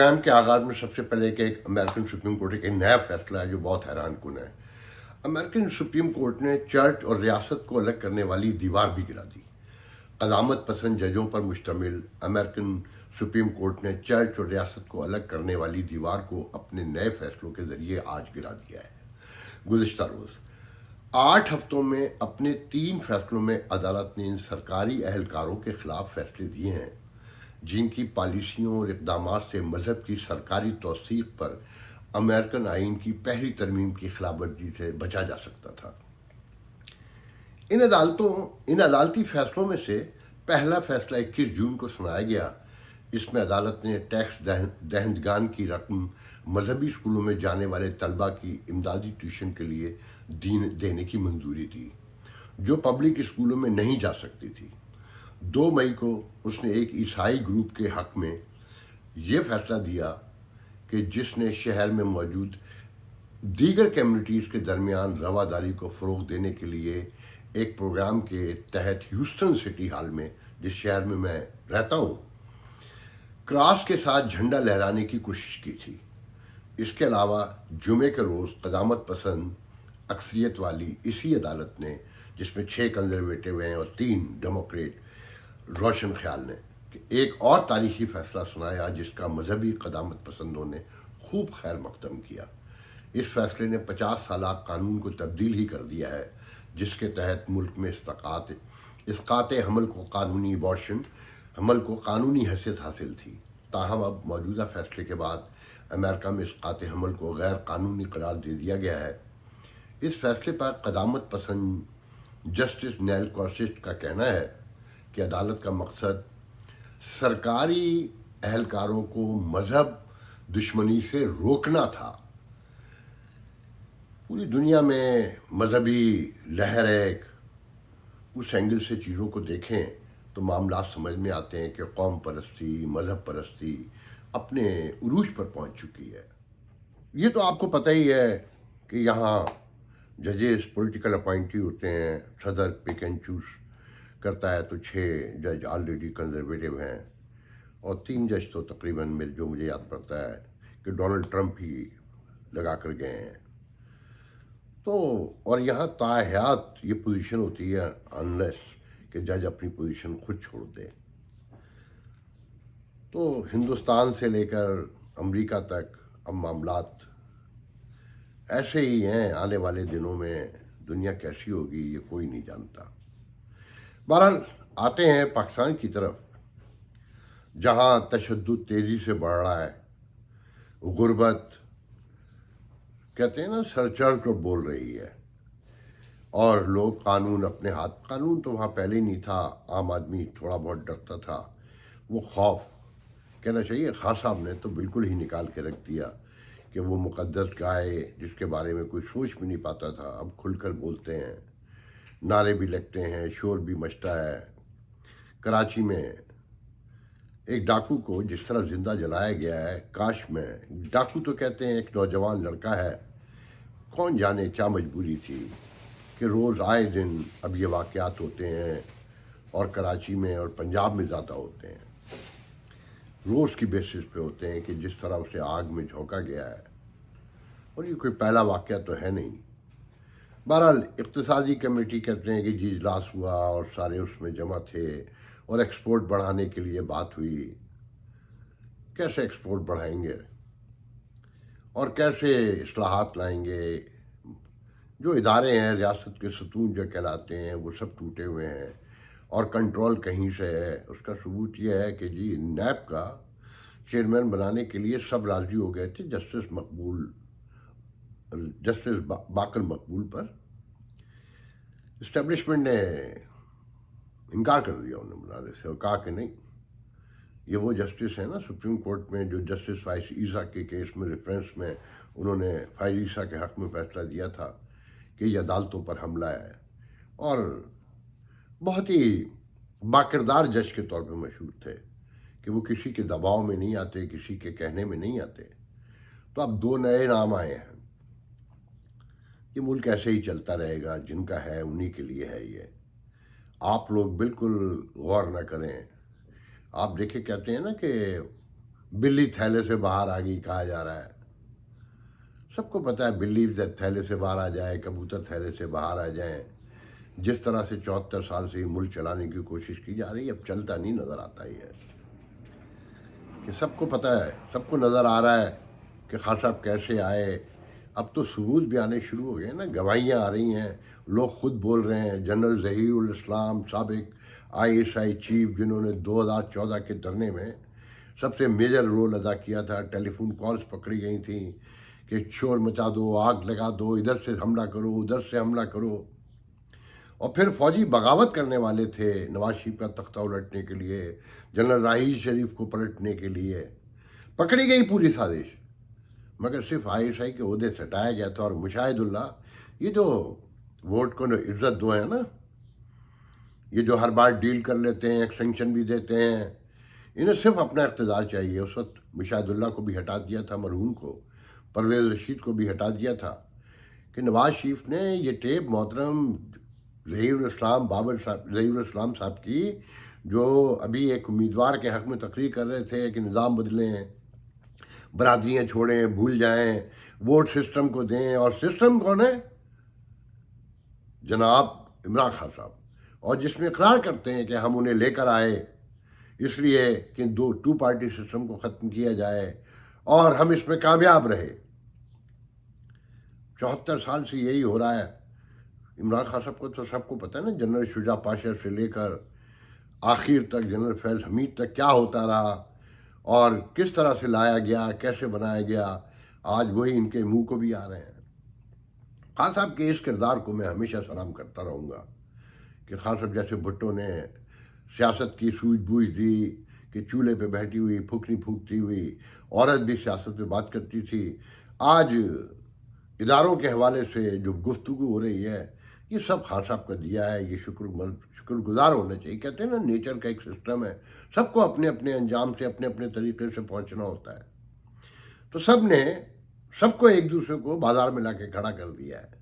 Programme کے آغاز میں سب سے پہلے کہ ایک امریکن سپریم کورٹ ایک نیا فیصلہ ہے جو بہت حیران کن ہے۔ امریکن سپریم کورٹ نے چرچ اور ریاست کو الگ کرنے والی دیوار بھی گرا دی۔ قدامت پسند ججوں پر مشتمل امریکن سپریم کورٹ نے چرچ اور ریاست کو الگ کرنے والی دیوار کو اپنے نئے فیصلوں کے ذریعے آج گرا دیا ہے۔ گزشتہ روز 8 ہفتوں میں اپنے 3 فیصلوں میں عدالت نے ان سرکاری اہلکاروں کے خلاف فیصلے دیے ہیں جن کی پالیسیوں اور اقدامات سے مذہب کی سرکاری توثیق پر امریکن آئین کی پہلی ترمیم کی خلاف ورزی سے بچا جا سکتا تھا۔ ان عدالتی فیصلوں میں سے پہلا فیصلہ 21 جون کو سنایا گیا۔ اس میں عدالت نے ٹیکس دہندگان کی رقم مذہبی اسکولوں میں جانے والے طلبہ کی امدادی ٹیوشن کے لیے دینے کی منظوری دی جو پبلک اسکولوں میں نہیں جا سکتی تھی۔ 2 مئی کو اس نے ایک عیسائی گروپ کے حق میں یہ فیصلہ دیا کہ جس نے شہر میں موجود دیگر کمیونٹیز کے درمیان رواداری کو فروغ دینے کے لیے ایک پروگرام کے تحت ہیوسٹن سٹی ہال میں، جس شہر میں میں رہتا ہوں، کراس کے ساتھ جھنڈا لہرانے کی کوشش کی تھی۔ اس کے علاوہ جمعے کے روز قدامت پسند اکثریت والی اسی عدالت نے، جس میں 6 کنزرویٹو ہیں اور 3 ڈیموکریٹ روشن خیال نے، کہ ایک اور تاریخی فیصلہ سنایا جس کا مذہبی قدامت پسندوں نے خوب خیر مقدم کیا۔ اس فیصلے نے 50 سالہ قانون کو تبدیل ہی کر دیا ہے جس کے تحت ملک میں اسقاط حمل کو قانونی حیثیت حاصل تھی۔ تاہم اب موجودہ فیصلے کے بعد امریکہ میں اسقاط حمل کو غیر قانونی قرار دے دیا گیا ہے۔ اس فیصلے پر قدامت پسند جسٹس نیل گورسچ کا کہنا ہے کہ عدالت کا مقصد سرکاری اہلکاروں کو مذہب دشمنی سے روکنا تھا۔ پوری دنیا میں مذہبی لہر ایک اس اینگل سے چیزوں کو دیکھیں تو معاملات سمجھ میں آتے ہیں کہ قوم پرستی، مذہب پرستی اپنے عروج پر پہنچ چکی ہے۔ یہ تو آپ کو پتہ ہی ہے کہ یہاں ججز پولیٹیکل اپوائنٹی ہوتے ہیں، صدر پک اینڈ چوز کرتا ہے، تو 6 جج آلریڈی کنزرویٹو ہیں اور 3 جج تو تقریباً جو مجھے یاد پڑتا ہے کہ ڈونلڈ ٹرمپ ہی لگا کر گئے ہیں۔ تو اور یہاں تاحیات یہ پوزیشن ہوتی ہے انلیس کہ جج اپنی پوزیشن خود چھوڑ دے۔ تو ہندوستان سے لے کر امریکہ تک اب معاملات ایسے ہی ہیں۔ آنے والے دنوں میں دنیا کیسی ہوگی یہ کوئی نہیں جانتا۔ بہرحال آتے ہیں پاکستان کی طرف، جہاں تشدد تیزی سے بڑھ رہا ہے، غربت کہتے ہیں نا سر چڑھ کر بول رہی ہے، اور لوگ قانون اپنے ہاتھ، قانون تو وہاں پہلے نہیں تھا، عام آدمی تھوڑا بہت ڈرتا تھا، وہ خوف کہنا چاہیے خان صاحب نے تو بالکل ہی نکال کے رکھ دیا کہ وہ مقدس گائے جس کے بارے میں کوئی سوچ بھی نہیں پاتا تھا اب کھل کر بولتے ہیں، نعرے بھی لگتے ہیں، شور بھی مچتا ہے۔ کراچی میں ایک ڈاکو کو جس طرح زندہ جلایا گیا ہے، کاش میں، ڈاکو تو کہتے ہیں ایک نوجوان لڑکا ہے، کون جانے کیا مجبوری تھی کہ روز آئے دن اب یہ واقعات ہوتے ہیں، اور کراچی میں اور پنجاب میں زیادہ ہوتے ہیں، روز کی بیسس پہ ہوتے ہیں کہ جس طرح اسے آگ میں جھونکا گیا ہے، اور یہ کوئی پہلا واقعہ تو ہے نہیں۔ بہرحال اقتصادی کمیٹی کہتے ہیں کہ جی اجلاس ہوا اور سارے اس میں جمع تھے اور ایکسپورٹ بڑھانے کے لیے بات ہوئی۔ کیسے ایکسپورٹ بڑھائیں گے اور کیسے اصلاحات لائیں گے؟ جو ادارے ہیں ریاست کے ستون جو کہلاتے ہیں وہ سب ٹوٹے ہوئے ہیں، اور کنٹرول کہیں سے ہے۔ اس کا ثبوت یہ ہے کہ جی نیب کا چیئرمین بنانے کے لیے سب راضی ہو گئے تھے جسٹس باقر مقبول پر، اسٹیبلشمنٹ نے انکار کر دیا انہیں بنانے سے، اور کہا کہ نہیں، یہ وہ جسٹس ہیں نا سپریم کورٹ میں جو جسٹس فائز عیسیٰ کے کیس میں ریفرنس میں انہوں نے فائز عیسیٰ کے حق میں فیصلہ دیا تھا کہ یہ عدالتوں پر حملہ ہے، اور بہت ہی باکردار جج کے طور پہ مشہور تھے کہ وہ کسی کے دباؤ میں نہیں آتے، کسی کے کہنے میں نہیں آتے۔ تو اب 2 نئے نام آئے ہیں۔ یہ ملک ایسے ہی چلتا رہے گا، جن کا ہے انہی کے لیے ہے۔ یہ آپ لوگ بالکل غور نہ کریں۔ آپ دیکھیں، کہتے ہیں نا کہ بلی تھیلے سے باہر آ گئی کہا جا رہا ہے. سب کو پتہ ہے بلی تھیلے سے باہر آ جائے، کبوتر تھیلے سے باہر آ جائیں. جس طرح سے 74 سال سے یہ ملک چلانے کی کوشش کی جا رہی ہے، اب چلتا نہیں نظر آتا ہی ہے. کہ سب کو پتہ ہے، سب کو نظر آ رہا ہے کہ خان صاحب کیسے آئے. اب تو ثبوت بھی آنے شروع ہو گئے نا، گواہیاں آ رہی ہیں، لوگ خود بول رہے ہیں. جنرل ظہیر الاسلام سابق ISI چیف، جنہوں نے 2014 کے دھرنے میں سب سے میجر رول ادا کیا تھا، ٹیلی فون کالز پکڑی گئی تھیں کہ شور مچا دو، آگ لگا دو، ادھر سے حملہ کرو، ادھر سے حملہ کرو. اور پھر فوجی بغاوت کرنے والے تھے نواز شریف کا تختہ الٹنے کے لیے، جنرل راحیل شریف کو پلٹنے کے لیے. پکڑی گئی پوری سازش، مگر صرف ISI کے عہدے سے ہٹایا گیا تھا. اور مشاہد اللہ، یہ جو ووٹ کو عزت دو ہے نا، یہ جو ہر بار ڈیل کر لیتے ہیں، ایکسٹینشن بھی دیتے ہیں، انہیں صرف اپنا اقتدار چاہیے. اس وقت مشاہد اللہ کو بھی ہٹا دیا تھا، مرحوم کو، پرویز رشید کو بھی ہٹا دیا تھا. کہ نواز شریف نے یہ ٹیپ محترم ظہیر الاسلام صاحب کی، جو ابھی ایک امیدوار کے حق میں تقریر کر رہے تھے کہ نظام بدلیں، برادریاں چھوڑیں، بھول جائیں، ووٹ سسٹم کو دیں. اور سسٹم کون ہے؟ جناب عمران خان صاحب. اور جس میں اقرار کرتے ہیں کہ ہم انہیں لے کر آئے اس لیے کہ 2 پارٹی سسٹم کو ختم کیا جائے، اور ہم اس میں کامیاب رہے. 74 سال سے یہی ہو رہا ہے. عمران خان صاحب کو تو سب کو پتہ ہے نا، جنرل شجاع پاشا سے لے کر آخر تک جنرل فیض حمید تک کیا ہوتا رہا، اور کس طرح سے لایا گیا، کیسے بنایا گیا. آج وہی ان کے منہ کو بھی آ رہے ہیں. خان صاحب کے اس کردار کو میں ہمیشہ سلام کرتا رہوں گا کہ خان صاحب جیسے بھٹو نے سیاست کی سوجھ بوجھ دی کہ چولہے پہ بیٹھی ہوئی پھوکنی پھونکتی ہوئی عورت بھی سیاست پہ بات کرتی تھی. آج اداروں کے حوالے سے جو گفتگو ہو رہی ہے، یہ سب خان صاحب کا دیا ہے. یہ شکر گزار ہونا چاہیے. کہتے ہیں نا، نیچر کا ایک سسٹم ہے، سب کو اپنے اپنے انجام سے اپنے اپنے طریقے سے پہنچنا ہوتا ہے. تو سب کو ایک دوسرے کو بازار میں لا کے کھڑا کر دیا ہے.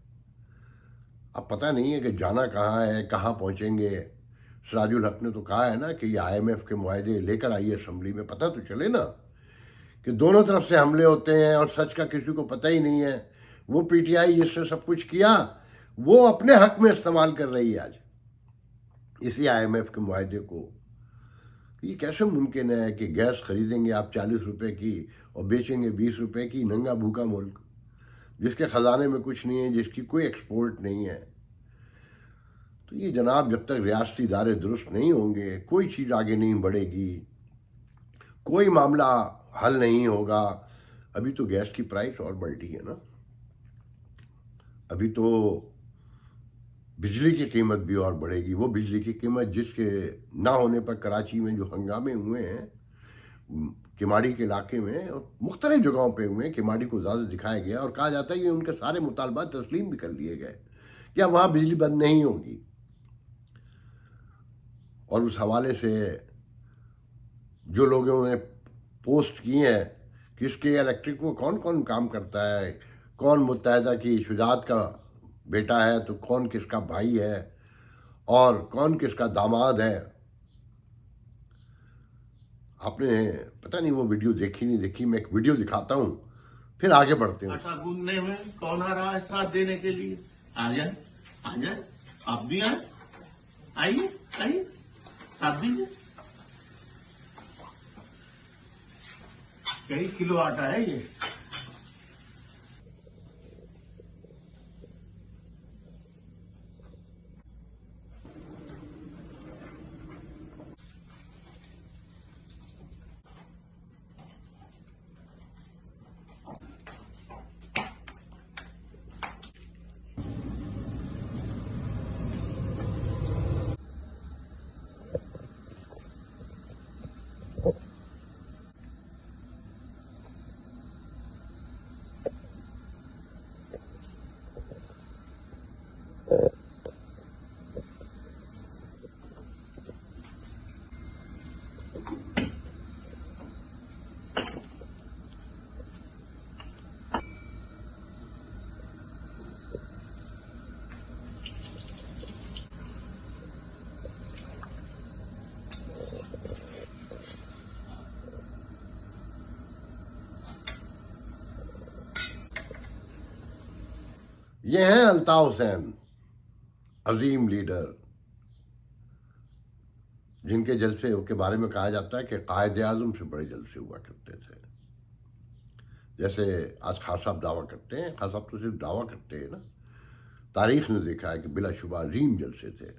اب پتہ نہیں ہے کہ جانا کہاں ہے، کہاں پہنچیں گے. سراج الحق نے تو کہا ہے نا کہ یہ IMF کے معاہدے لے کر آئیے اسمبلی میں. پتہ تو چلے نا کہ دونوں طرف سے حملے ہوتے ہیں اور سچ کا کسی کو پتہ ہی نہیں ہے. وہ PTI جس نے سب کچھ کیا، وہ اپنے حق میں استعمال کر رہی ہے آج اسی IMF کے معاہدے کو. یہ کیسے ممکن ہے کہ گیس خریدیں گے آپ 40 روپے کی اور بیچیں گے 20 روپے کی؟ ننگا بھوکا ملک جس کے خزانے میں کچھ نہیں ہے، جس کی کوئی ایکسپورٹ نہیں ہے. تو یہ جناب، جب تک ریاستی ادارے درست نہیں ہوں گے، کوئی چیز آگے نہیں بڑھے گی، کوئی معاملہ حل نہیں ہوگا. ابھی تو گیس کی پرائس اور بڑھ رہی ہے نا. ابھی تو بجلی کی قیمت بھی اور بڑھے گی. وہ بجلی کی قیمت جس کے نہ ہونے پر کراچی میں جو ہنگامے ہوئے ہیں، کماڑی کے علاقے میں اور مختلف جگہوں پہ ہوئے ہیں، کماڑی کو زیادہ دکھایا گیا اور کہا جاتا ہے کہ ان کے سارے مطالبات تسلیم بھی کر لیے گئے کہ اب وہاں بجلی بند نہیں ہوگی. اور اس حوالے سے جو لوگوں نے پوسٹ کی ہیں کہ اس کے الیکٹرک میں کون کون کام کرتا ہے، کون متحدہ کی شجاعت کا بیٹا ہے تو کون کس کا بھائی ہے اور کون کس کا داماد ہے. آپ نے پتہ نہیں وہ ویڈیو دیکھی نہیں دیکھی. میں ایک ویڈیو دکھاتا ہوں، پھر آگے بڑھتے ہیں. آٹا گوندنے میں کون آ رہا ہے ساتھ دینے کے لیے؟ آ جائے آپ بھی آئیے ساتھ دیجیے. کئی کلو آٹا ہے یہ. یہ ہیں الطاف حسین، عظیم لیڈر، جن کے جلسے کے بارے میں کہا جاتا ہے کہ قائد اعظم سے بڑے جلسے ہوا کرتے تھے. جیسے آج خان صاحب دعویٰ کرتے ہیں، خان صاحب تو صرف دعویٰ کرتے ہیں نا، تاریخ نے دیکھا ہے کہ بلا شبہ عظیم جلسے تھے،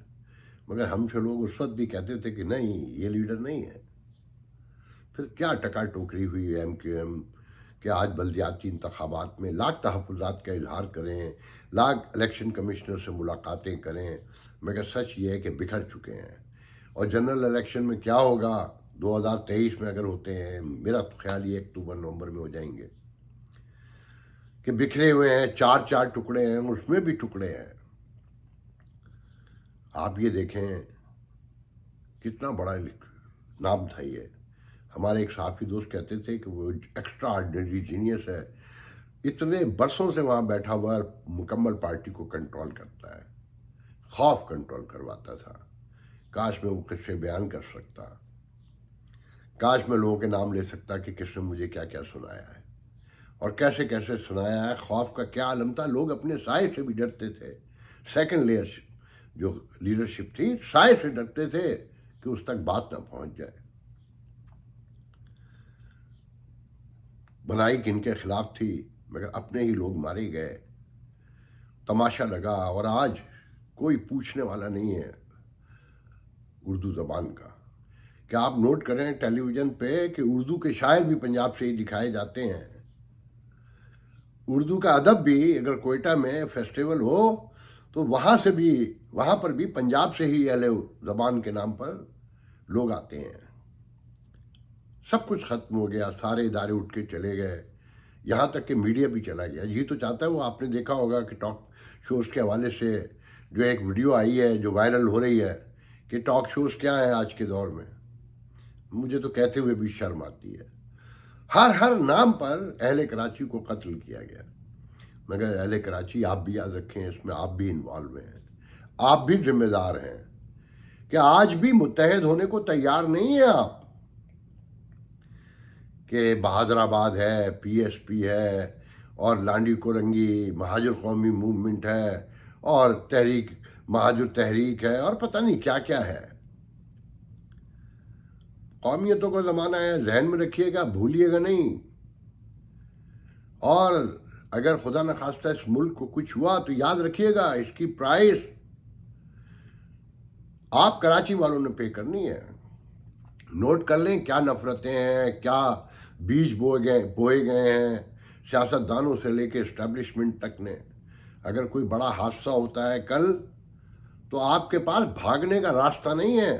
مگر ہم سے لوگ اس وقت بھی کہتے تھے کہ نہیں یہ لیڈر نہیں ہے. پھر کیا ٹکا ٹوکری ہوئی ایم کیو ایم کہ آج بلدیاتی انتخابات میں لاکھ تحفظات کا اظہار کریں، لاکھ الیکشن کمشنر سے ملاقاتیں کریں، مگر سچ یہ ہے کہ بکھر چکے ہیں. اور جنرل الیکشن میں کیا ہوگا 2023 میں اگر ہوتے ہیں، میرا تو خیال یہ اکتوبر نومبر میں ہو جائیں گے، کہ بکھرے ہوئے ہیں، چار چار ٹکڑے ہیں، اس میں بھی ٹکڑے ہیں. آپ یہ دیکھیں کتنا بڑا نام تھا یہ. ہمارے ایک صحافی دوست کہتے تھے کہ وہ ایکسٹرا آرڈنری جینیس ہے، اتنے برسوں سے وہاں بیٹھا ہوا مکمل پارٹی کو کنٹرول کرتا ہے، خوف کنٹرول کرواتا تھا. کاش میں وہ قصے بیان کر سکتا، کاش میں لوگوں کے نام لے سکتا کہ کس نے مجھے کیا کیا سنایا ہے اور کیسے کیسے سنایا ہے. خوف کا کیا عالم تھا، لوگ اپنے سائے سے بھی ڈرتے تھے. سیکنڈ لیئر جو لیڈرشپ تھی، سائے سے ڈرتے تھے کہ اس تک بات نہ پہنچ جائے. بنائی کن کے خلاف تھی، مگر اپنے ہی لوگ مارے گئے. تماشا لگا، اور آج کوئی پوچھنے والا نہیں ہے اردو زبان کا. کہ آپ نوٹ کریں ٹیلی ویژن پہ کہ اردو کے شاعر بھی پنجاب سے ہی دکھائے جاتے ہیں. اردو کا ادب بھی اگر کوئٹہ میں فیسٹیول ہو تو وہاں پر بھی پنجاب سے ہی اہل زبان کے نام پر لوگ آتے ہیں. سب کچھ ختم ہو گیا، سارے ادارے اٹھ کے چلے گئے، یہاں تک کہ میڈیا بھی چلا گیا. یہ تو چاہتا ہے، وہ آپ نے دیکھا ہوگا کہ ٹاک شوز کے حوالے سے جو ایک ویڈیو آئی ہے جو وائرل ہو رہی ہے کہ ٹاک شوز کیا ہیں آج کے دور میں. مجھے تو کہتے ہوئے بھی شرم آتی ہے. ہر نام پر اہل کراچی کو قتل کیا گیا. مگر اہل کراچی، آپ بھی یاد رکھیں، اس میں آپ بھی انوالو ہیں، آپ بھی ذمہ دار ہیں کہ آج بھی متحد ہونے کو تیار نہیں ہیں آپ. کہ بہادر آباد ہے، پی ایس پی ہے، اور لانڈی کورنگی مہاجر قومی موومنٹ ہے، اور تحریک مہاجر تحریک ہے، اور پتہ نہیں کیا کیا ہے. قومیتوں کا زمانہ ہے، ذہن میں رکھیے گا، بھولیے گا نہیں. اور اگر خدا نخواستہ اس ملک کو کچھ ہوا تو یاد رکھیے گا اس کی پرائس آپ کراچی والوں نے پے کرنی ہے. نوٹ کر لیں کیا نفرتیں ہیں، کیا بیج بوئے گئے ہیں سیاست دانوں سے لے کے اسٹیبلشمنٹ تک نے. اگر کوئی بڑا حادثہ ہوتا ہے کل تو آپ کے پاس بھاگنے کا راستہ نہیں ہے.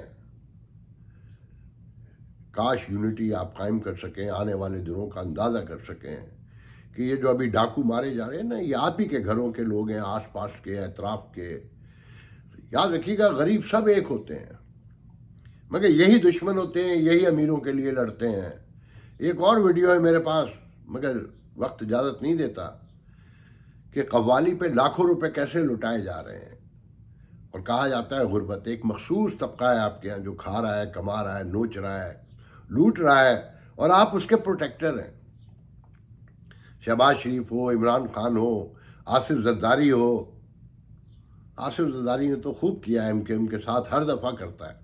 کاش یونٹی آپ قائم کر سکیں، آنے والے دنوں کا اندازہ کر سکیں کہ یہ جو ابھی ڈاکو مارے جا رہے ہیں نا، یہ آپ ہی کے گھروں کے لوگ ہیں، آس پاس کے، اطراف کے. یاد رکھیے گا غریب سب ایک ہوتے ہیں، مگر یہی دشمن ہوتے ہیں، یہی امیروں کے لیے لڑتے ہیں. ایک اور ویڈیو ہے میرے پاس، مگر وقت اجازت نہیں دیتا، کہ قوالی پہ لاکھوں روپے کیسے لٹائے جا رہے ہیں. اور کہا جاتا ہے غربت ایک مخصوص طبقہ ہے آپ کے یہاں جو کھا رہا ہے، کما رہا ہے، نوچ رہا ہے، لوٹ رہا ہے، اور آپ اس کے پروٹیکٹر ہیں. شہباز شریف ہو، عمران خان ہو، آصف زرداری ہو. آصف زرداری نے تو خوب کیا، ایم کے ایم کے ساتھ ہر دفعہ کرتا ہے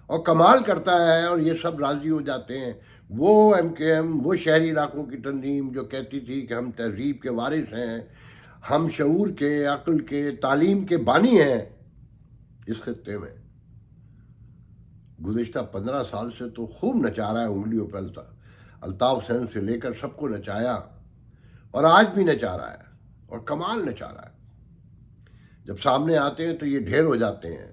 اور کمال کرتا ہے، اور یہ سب راضی ہو جاتے ہیں. وہ ایم کے ایم، وہ شہری علاقوں کی تنظیم جو کہتی تھی کہ ہم تہذیب کے وارث ہیں، ہم شعور کے، عقل کے، تعلیم کے بانی ہیں اس خطے میں، گزشتہ 15 سال سے تو خوب نچا رہا ہے انگلیوں پہ. الطاف حسین سے لے کر سب کو نچایا، اور آج بھی نچا رہا ہے، اور کمال نچا رہا ہے. جب سامنے آتے ہیں تو یہ ڈھیر ہو جاتے ہیں.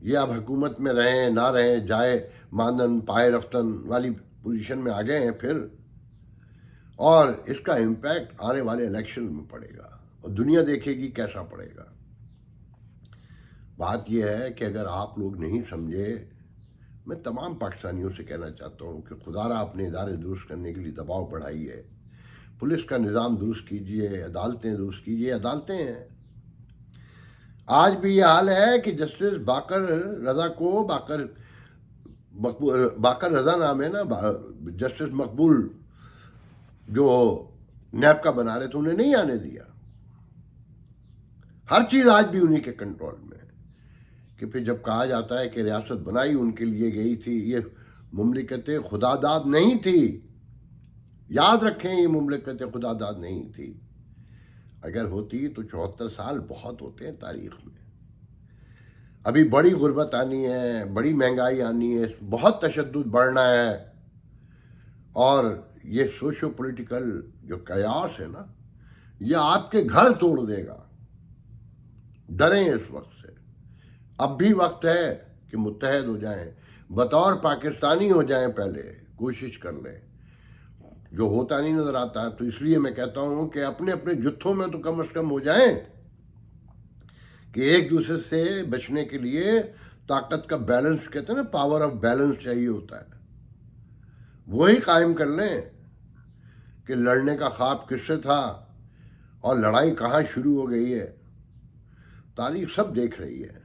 یہ اب حکومت میں رہیں نہ رہیں، جائے ماندن پائے رفتن والی پوزیشن میں آ گئے ہیں پھر، اور اس کا امپیکٹ آنے والے الیکشن میں پڑے گا، اور دنیا دیکھے گی کیسا پڑے گا. بات یہ ہے کہ اگر آپ لوگ نہیں سمجھے، میں تمام پاکستانیوں سے کہنا چاہتا ہوں کہ خدا را اپنے ادارے درست کرنے کے لیے دباؤ بڑھائیے، پولیس کا نظام درست کیجیے، عدالتیں درست کیجیے. عدالتیں ہیں آج بھی یہ حال ہے کہ جسٹس باقر رضا کو باقر رضا نام ہے نا، جسٹس مقبول جو نیب کا بنا رہے تھے، انہیں نہیں آنے دیا. ہر چیز آج بھی انہی کے کنٹرول میں ہے، کہ پھر جب کہا جاتا ہے کہ ریاست بنائی ان کے لیے گئی تھی، یہ مملکت خدا داد نہیں تھی، یاد رکھیں یہ مملکت خدا داد نہیں تھی، اگر ہوتی تو 74 سال بہت ہوتے ہیں تاریخ میں۔ ابھی بڑی غربت آنی ہے، بڑی مہنگائی آنی ہے، بہت تشدد بڑھنا ہے، اور یہ سوشو پولیٹیکل جو قیاس ہے نا، یہ آپ کے گھر توڑ دے گا۔ ڈریں اس وقت سے، اب بھی وقت ہے کہ متحد ہو جائیں، بطور پاکستانی ہو جائیں، پہلے کوشش کر لیں۔ جو ہوتا نہیں نظر آتا، تو اس لیے میں کہتا ہوں کہ اپنے اپنے جتھوں میں تو کم از کم ہو جائیں، کہ ایک دوسرے سے بچنے کے لیے طاقت کا بیلنس، کہتے ہیں نا، پاور آف بیلنس چاہیے ہوتا ہے، وہی قائم کر لیں، کہ لڑنے کا خواب کس سے تھا اور لڑائی کہاں شروع ہو گئی ہے، تاریخ سب دیکھ رہی ہے۔